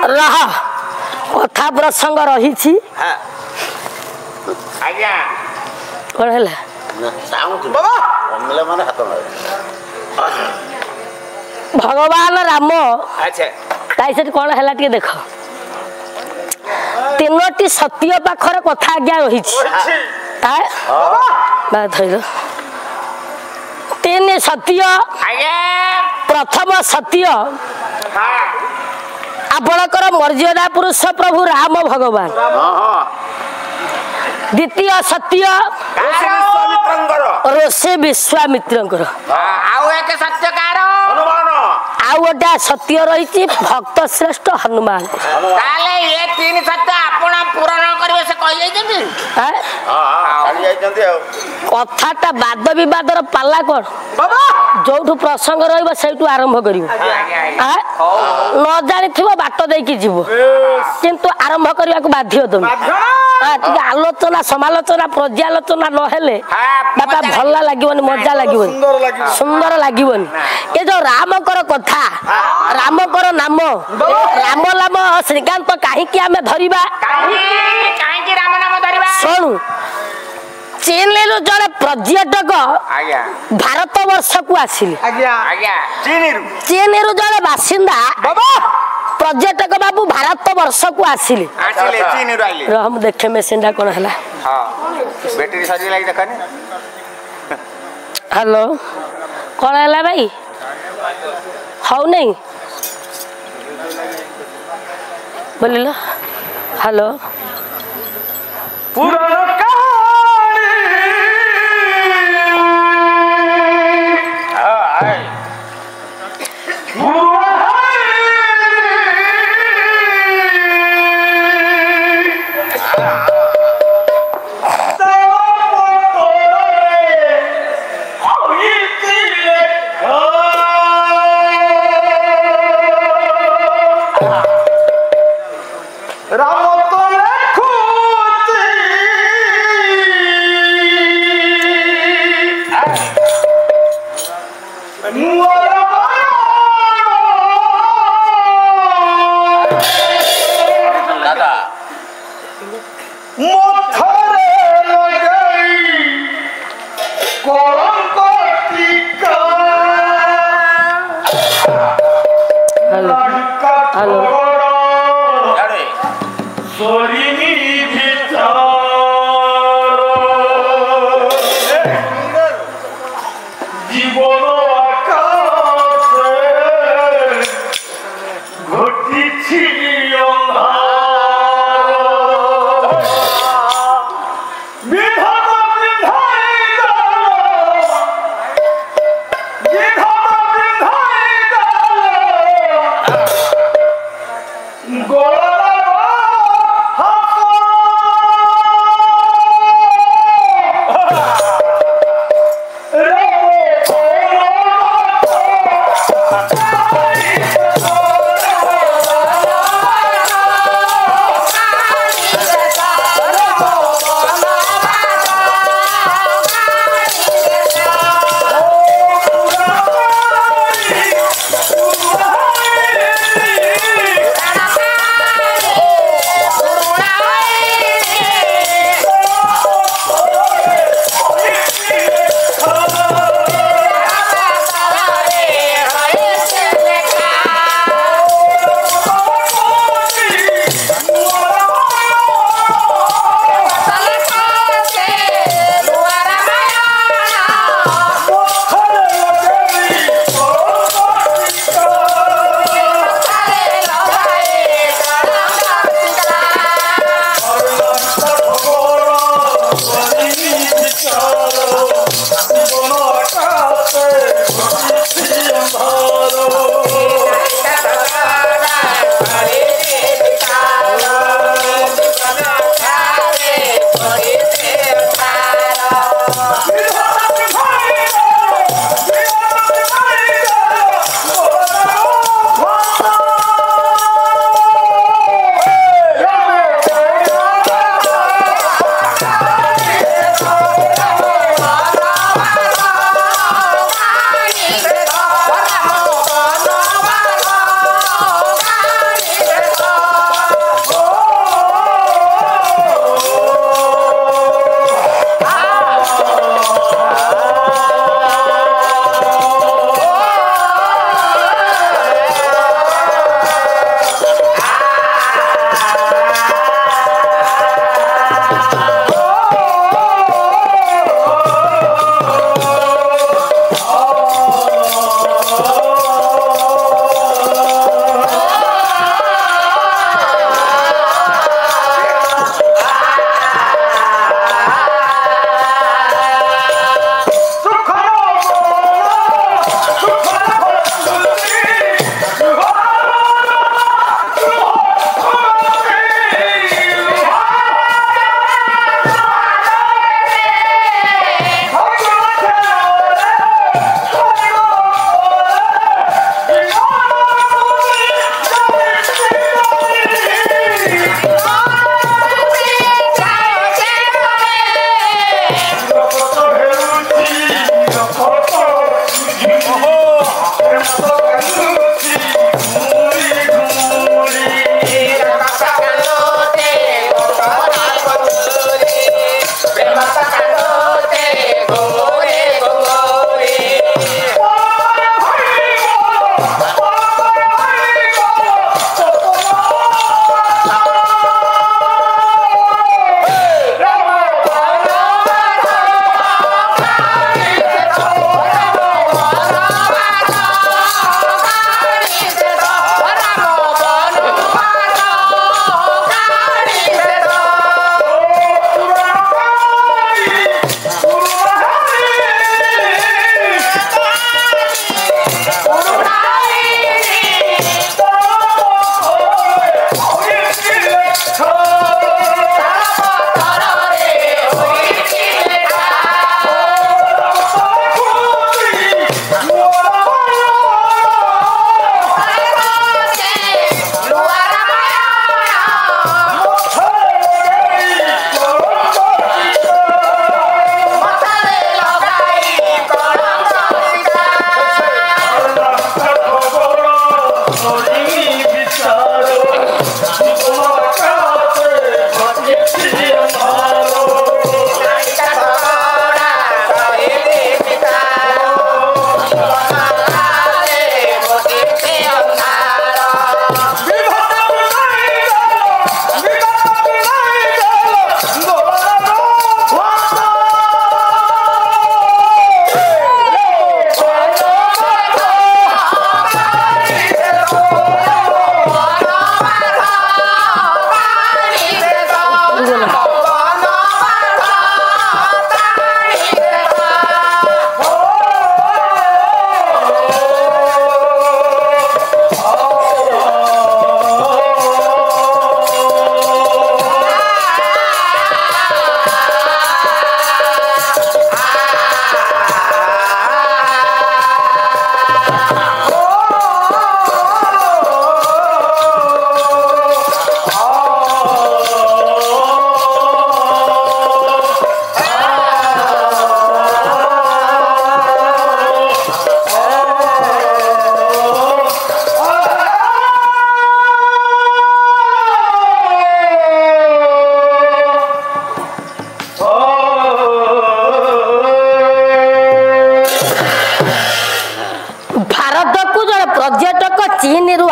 रह कथा प्रसंग रही आज्ञा कौन है भगवान राम अच्छा कौन है देख तीनोटी सत्य पाखर कथा आज्ञा रही तीन सत्य प्रथम सत्य आपणकर मर्यादा पुरुष प्रभु राम भगवान द्वितीय सत्य ऋषि विश्वामित्र आउ गोटा सत्य रही भक्त श्रेष्ठ हनुमान कथाटा वाद विवादर पाला कौन जो प्रसंग रही आरंभ कर न जानी बाट देकी जीव किंतु आरंभ करने को बाध्य तुम आलोचना समालोचना पर्यालोचना नहेले बापा भल लगे मजा लगे सुंदर लगे ये जो रामकर कथा रामकर नाम राम नाम श्रीकांत कहीं आम धरिबा शुणु चीन जड़े पर्यटक भारत वर्ष को आसिले चीन जड़े बासिंदा पर्यटक बाबू भारत वर्ष को आसिले हम देखे मेसिन कौन है हेलो कौन है भाई हौ नहीं बोलिल हेलो Go!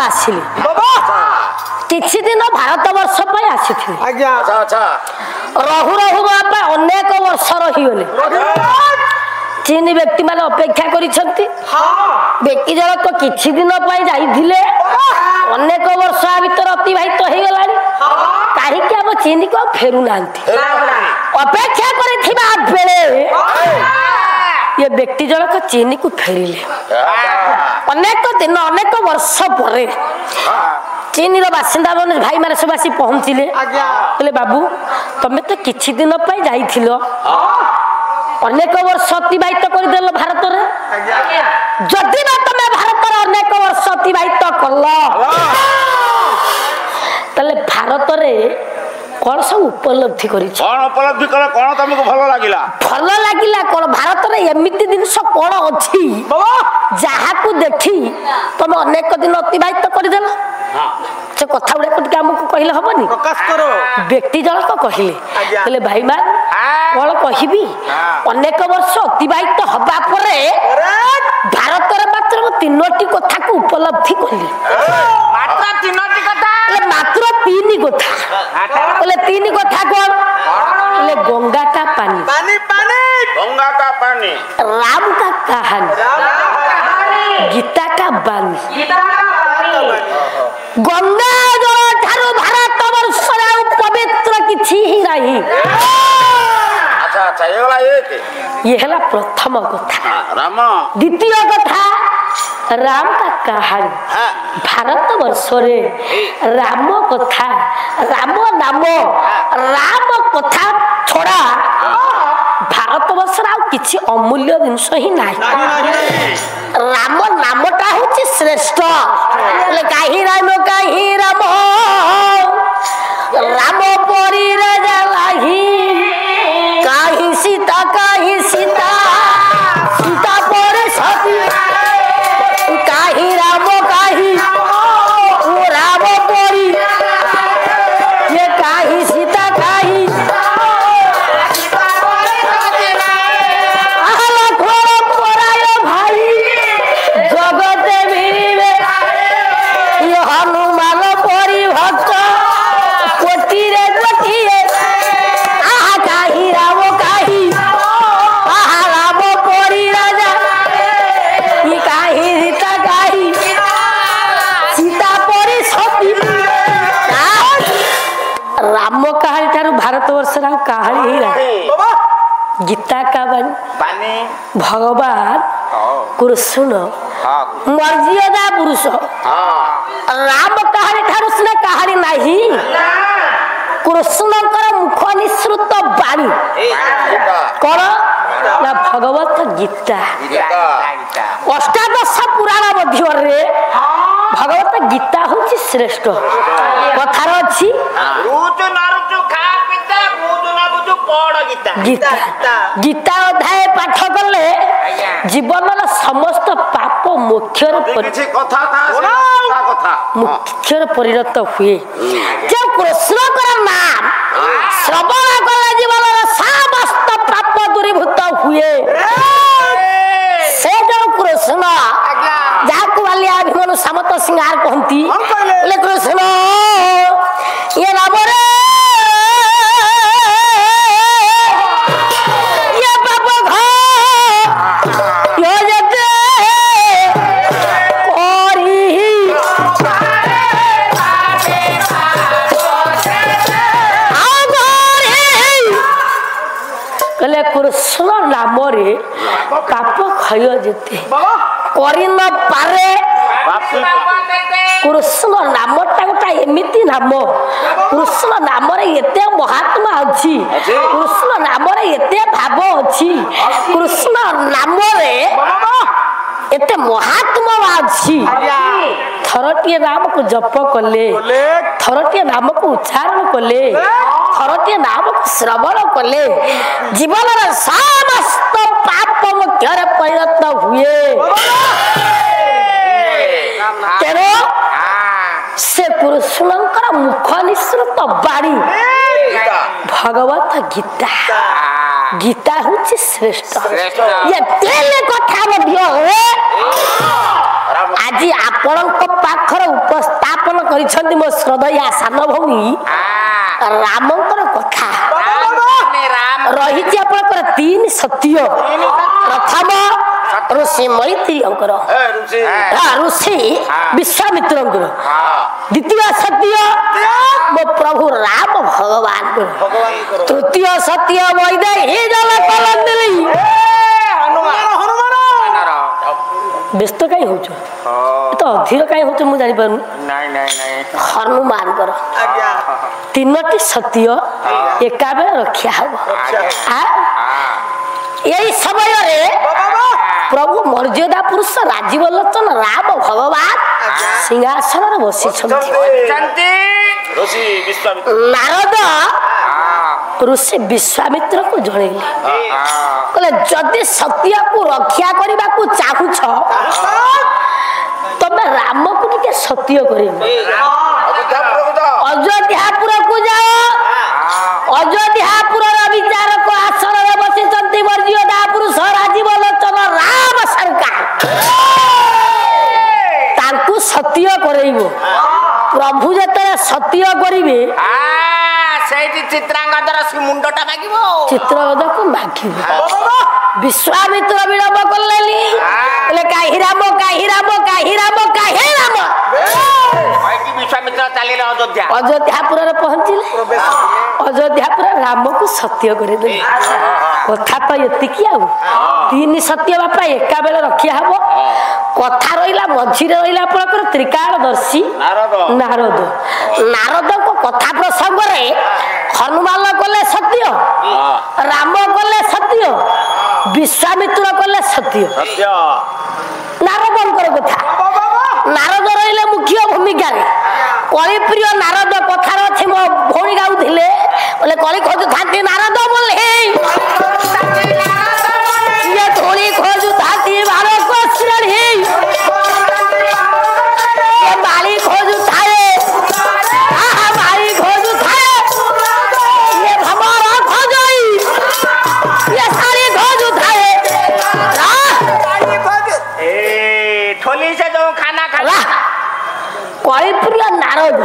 आसिले किछि दिन भारत वर्ष पर आसीथिले आज्ञा अच्छा अच्छा रहु रहु बापा अनेक वर्ष रहीगले चीन व्यक्ति माने अपेक्षा करिसंती व्यक्ति जनक किछि दिन पय जाइथिले अनेक वर्ष भीतर अतिबाहित हो गलानी काहे कि अब चीन को फेरु नांती अपेक्षा करिथिबा बेले ये व्यक्ति जनक चीन को फेरिले अनेक दिन अनेक वर्ष परे चीन बासिंदा मन भाई माने सब आसी पहुंचिले बोले बाबू तमे तो किछि दिन पय जाइथिलो अनेक वर्ष अतिबाहित करदेल भारत रे जदि ना तमे भारत रे अनेक वर्ष अतिबाहित करलो तले भारत रे कौन सब उपलब्धि करी कौन उपलब्धि करे कौन तुमको भलो लागिला कौन भारत रे एमिति जिनिस कौन अछि जहा को देखी तुम अनेक दिन अतिबाहित करदेल से कथा गुडा कटिक हमको कहले हबनी प्रकाश करो व्यक्ति जनक कहले बोले भाई मान कौन कहबी अनेक वर्ष अतिबाहित हबा परे भारत रे मात्र तीनोटी कथा को उपलब्धि कली मात्र तीनोटी कथा मात्र तीन कथा बोले तीन कथा कौन बोले गंगा का पानी पानी पानी गंगा का पानी राम का कहानी गीता का बानी गंगा जल ठारू भारत वर्ष पवित्र किछि ही रही अच्छा अच्छा ये हला प्रथम कथा राम द्वितीय कथा राम का कहानी भारत वर्ष रे राम कथा राम नाम राम कथा छोड़ा भारत वर्ष किछि अमूल्य जिनस ही नाही राम नामटा होछि श्रेष्ठ बोले काहे राम राम परी राजा लाही काहे सीता सीता परे सती काहे राम राम परी ये काहे सीता हनुमान परी भक्त कोटि रे कोटि आहा काही राम आहा राम परी राजा ये काही सीता परी सती राम कहानी ठारू भारत वर्ष कहानी ही रहा गीता का बानी भगवान कृष्ण मर्यादा पुरुष राम कहानी ठारू सुने कहानी नहीं कृष्णकर मुख निसृत बाणी कौन ना भगवत गीता अष्टादश पुराण मध्य भगवत गीता हूँ श्रेष्ठ कथार अच्छी गीता गीता अध्याय पाठ कले जीवन समस्त पाप मुख्य परिणत हुए जो कृष्ण नाम श्रवण कले जीवन समस्त पाप दूरीभूत हुए से जो कृष्ण जहाँ बालिया अभिमनु समत सिंगार कहती कृष्ण ये नाम रे कृष्ण नाम रे पाप क्षय जेते करि न पारे कृष्ण नामटा गोटा एमिति नाम कृष्ण नाम रे एते महात्मा अछि कृष्ण नाम रे एते भाव अछि कृष्ण नाम रे एते महात्मा अछि थरटिए नाम को जप कले थरटिए नाम को उच्चारण कले थरटिए नाम को श्रवण कले जीवन रे समस्त पाप मुख्य परिणत हुए तेरो से कृष्णकर मुख निसृत बाणी भगवत गीता गीता हूँ श्रेष्ठ ये तेल कथा मध्य आज आपणक पाखर उपस्थापन करिसंती मो श्रद्धया सान भौमी रामंकर कथा रही आपणकर तीन सत्य प्रथम ऋषि मैत्री ऋषि विश्वामित्र द्वितीय सत्य मो प्रभु राम भगवान तृतीय सत्य वैदेही जल कलंदली व्यस्त कहीं हो तो अधीर कहीं हो मुझे जानी पारु हनुमान कर तीनोटी सत्य एका बेले रखा हम यही समय प्रभु मर्यादा पुरुष राजीव लोचन राम भगवान सिंहासन बसी नारद ऋषि विश्वामित्र को जनइले कहले जदि सत्य को रक्षा करने को चाहूछ तबे राम को टिके सत्य करे अयोध्यापुर को जाओ अयोध्यापुर विचार को आसन रे बसी मर्यादा पुरुष राजीव लोचन राम सरकार तांकु सत्य करइबो प्रभु जते सत्य करिवे चित्रांगदर मुंडटा मागिबो चित्रवद को मागिबो विश्वामित्र विलंब करलेली बोले काहे राम काहे राम काहे राम काहे राम कि विश्वामित्र चलिले अयोध्यापुर रे पहुंचिले अयोध्यापुर राम को सत्य करे दे कथा तो एतिकी आ तीन सत्य बापा एका बेले रखिया हबो कथा रहिला मझी रे रहिला आपनकर त्रिकालदर्शी नारद नारद को कथा प्रसंग रे हनुमान कले सत्य राम कले सत्य विश्वामित्र कले सत्य नारदंकर कथा नारद रहिले मुख्य भूमिका रे कली प्रिय नारद कथार अछि मो भौणी गाउथिले बोले कली खोजु थांती नारद बोले ये थोड़ी खोजु थांती बारो को श्रेणी ये बाली खोजु थाए आहा बाली खोजु थाए ये भमरा खोजई ये सारी खोजु थाए ए थोली से जो खाना खा कली प्रिय नारद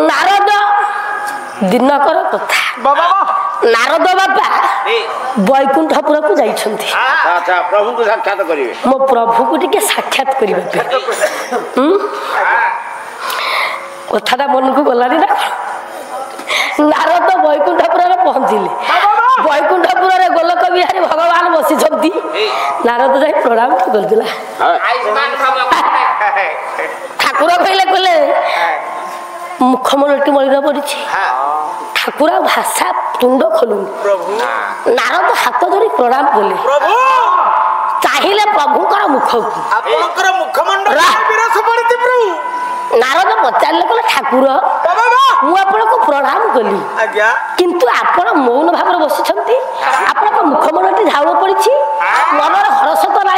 नारद दिनकर कथा नारद बापा वैकुंठपुर को जाइछंती अच्छा प्रभु को साक्षात करिवे मो प्रभु को टिके साक्षात करिवे कथाटा मन को गलानी ना नारद वैकुंठपुर रे पहुंचिले वैकुंठपुर रे गोलक बिहारी भगवान बसी छंती नारद जाई प्रणाम करदिला ठाकुर कहले कहले मुखमलटी मलिना पड़िछि ठाकुर भाषा तुंड खोलु नारद हाथ धरी प्रणाम कले चाहिए प्रभु मुख नारद पचारे कहले ठाकुर मुझे प्रणाम कली किंतु आपण मौन भाव बसी आपण मुखमंडल झाड़ पड़ी मनर हरस तो ना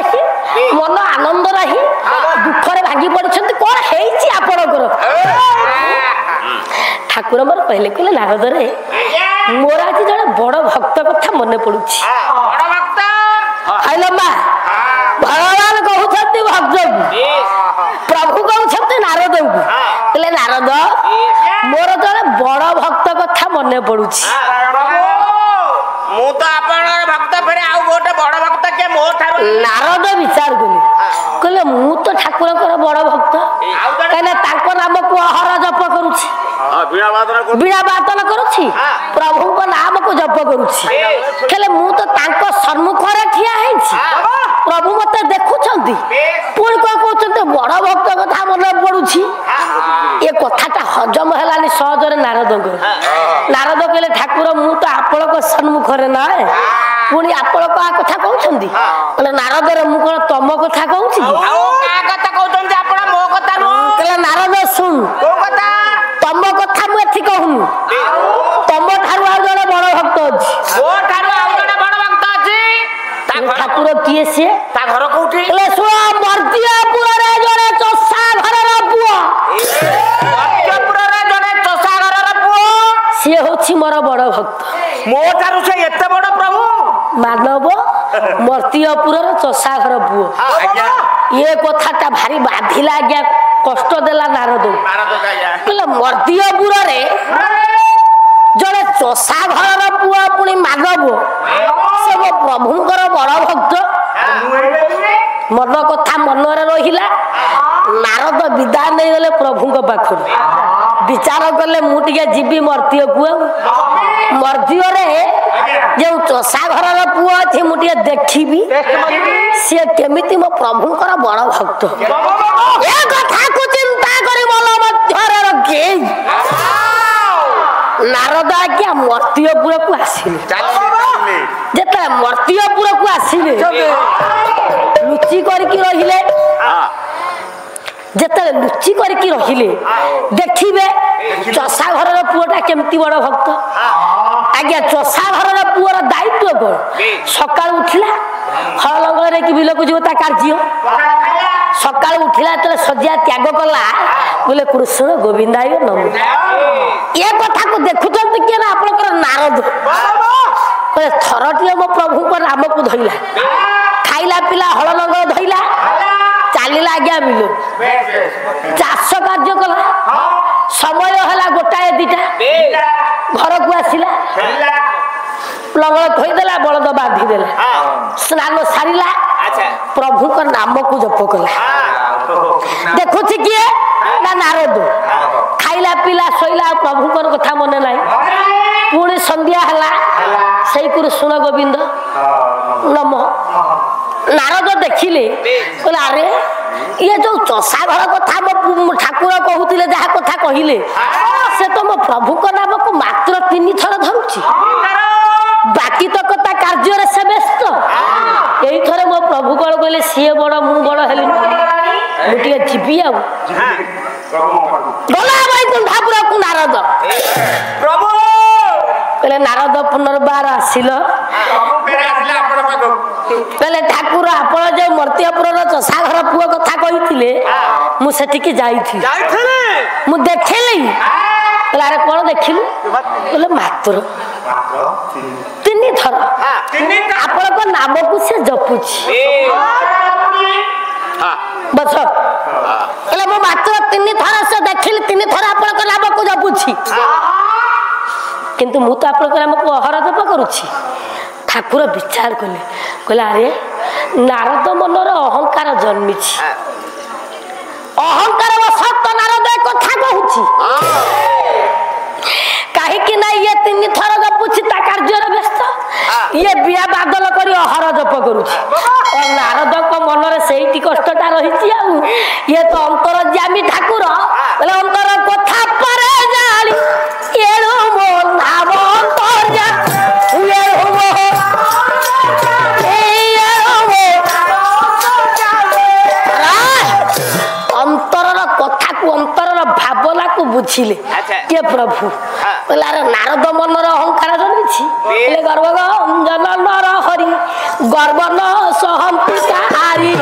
मन आनंद ना दुखरे भांगी पड़ी कौन है ठाकुर मोर कहले कहले नारद रे मोर आज जड़े बड़ भक्त कथा मन पड़ू भगवान कहते भक्त प्रभु कहते नारद को कहले नारद मोर जड़े बड़ भक्त कथा मन पड़ू नारद विचार कले कहले मु तो ठाकुर बड़ भक्त कहीं नाम को अहर जप करुछि बीड़ा वादन करुछि प्रभु को नाम को जप करुछि कहले मु तो तांको सम्मुख रे ठिया हेछि प्रभु मते देखुछंती पुण को कहउछंती बड़ भक्त कथा मन पड़ुछि ए कथाटा हजम हेलानी सहज रे नारद कहले ठाकुर मु तो आपण को सम्मुख रे ना पुणी आपण का कथा कहउछंती कहले नारद रे मु कोन तम कथा कहउछि का कथा कहउछंती आपण मो कथा नो कहले नारद सुन को कथा तम कथा मु एथि कहूनी तम ठारु आ जने बड़ भक्त अछि मो ठारु आ जने बड़ भक्त अछि ठाकुर किए से ता घर कोठी कहले सुन मर्तियापुर रे जने चोसा घर रा पुआ मर्तियापुर रे जने चोसा घर रा पुआ से होछि मोर बड़ भक्त मो ठारु से एते बड़ प्रभु मानव मर्तियापुर रे चोसा घर पुआ आज्ञा ये कथाटा भारी बाधिला आज्ञा कष्ट देला नारद मर्दियपुर जड़े चषा घर पुआ पुणी माधव से मो प्रभुंकर बड़ भक्त मन कथा मनरे रहिला नारद विदाय नहीं गले प्रभु पाखर विचार कले मुझे जीवी मर्तिय पुआ मर्तिय जो चषा घर पुआ अच्छे मुझे देखी सी केमिति मो प्रभुंकर बड़ भक्त ए कथा को चिंता करी मन मध्यरे रखे नारद आज्ञा मर्तियपुर को आसिले जेते मर्तियपुर को आसिले लुचि करके रहिले जेते लुचि करके रहिले देखिबे चषा घर पुओटा केमती बड़ भक्त आज्ञा चषा घर पुओर दायित्व कोन सकाळ उठिला हल लंगरे कि बिलक जोता कार्य सकाळ उठिला तले सजिया त्याग कला बोले कृष्ण गोविंदाय नमो ये कथा को देखुचंत के ना आपनकर नारद बोले थरटिए मो प्रभु को नाम को धइला खाइला पिला हल लंगर धइला चालीला आज्ञा बिलो चाष कार्य कला समय हला गोटाए दिटा घर को आसिला लंगर थई देला बलद बांधी देला स्नान सारिला प्रभु को नाम को जप कला देखुछि किए ना नारद खाइला पिला सोइला प्रभु को कथा मने नाही पुणी संध्या हला सही कृष्ण गोविंद नम नारद देखिले बोला अरे ये जो चषा घर कथा मो ठाकुर कहूतिले जहा कथा कहिले से तो मो प्रभु को नाम को मात्र 3 थर धरुछि बाकी तो कथा कार्य रे से व्यस्त एई थरे मो प्रभु को कहले सिए बड़ मु बड़ हेली मुटिए जीवी आ गला भाई कुंठापुर को नारद प्रभु कहले नारद पुनर्बार आसिल कहले ठाकुर आपण जो मर्तियपुर चषा घर पुओ कथा कहिथिले मु सेठी जाईथि मु देखिली अरे कौन देखिलु बोले मात्र 3 थर आपण को नाम को से जपुछि बस कहले मो मात्र 3 थर से देखिली 3 थर आपण को नाम को जपुछि किंतु मु तो आपण को नाम को अहर जप करूछि ठाकुर विचार कले कहले अरे नारद मनर अहंकार जन्मिछि अहंकार वसत नारद कथा कहूछि काहे कि ना ये 3 थर जपुछि ता कार्य रे व्यस्त ये बिया बादल करी अहर जप करूछि और नारद को मनरे सेही कष्टटा रहिछि आ ये तो अंतर जामी ठाकुर बोले अंतर कथा परे जाली एळो मो नाम अंतर जा एळो मो अंतरर कथा को अंतरर भावना को बुझिले के प्रभु बोला रे नारद मनर अहंकार जनिछि बोले गर्व जनन हरि गर्व न सहंति हारी